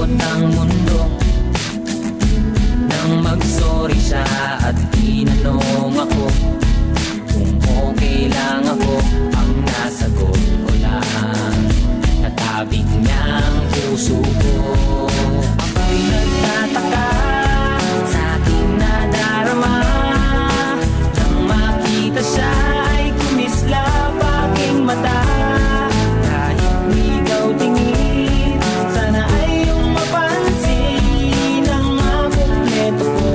lumot ng mundo. Nang mag-sorry siya at tinanong ako kung okay lang ako, ang nasagot ko lang, natabig niya ang puso ko. Ako'y nagtataka sa aking nadarama, nang makita siya ay kumislap aking mata. Kahit ligaw tingin, sana ay iyong mapansin ang makumpleto ko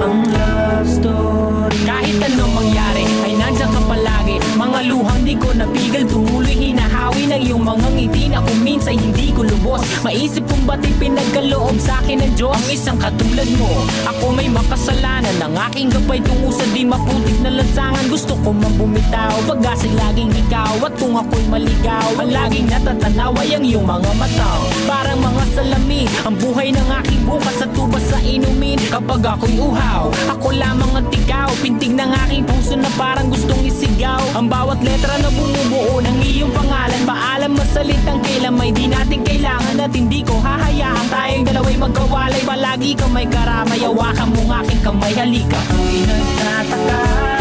ang love story. Kahit anong mangyari ay nandiyan ka palagi. Mga luhang di ko napigil, tumuloy hinahawi ng iyong mga ngiti na kung minsan hindi ko lubos. Maisip kung ba't ipinagkaloob sa akin ng Diyos ang isang katulad mo. Ako may makasalanan, ang aking gabay tungo sa di maputik na lansangan. Gusto ko man bumitaw, pag-asa'y laging ikaw. At kung ako'y maligaw, ang laging natatanaw ay ang iyong mga mata. Parang mga salamin, ang buhay ng aking bukas at tubas sa inumin. Kapag ako'y uhaw, ako lamang at ikaw. Pintig ng aking puso na parang gustong isigaw. Ang bawat letra na bumubuo ng iyong pangalan. Paalam masalitang kailan may di natin kailangan. At hindi ko hahayaan tayong dalawa'y magkawalay. Palagi kang may karamay, hawakan mong aking kamay, halika. Ako'y nagtataka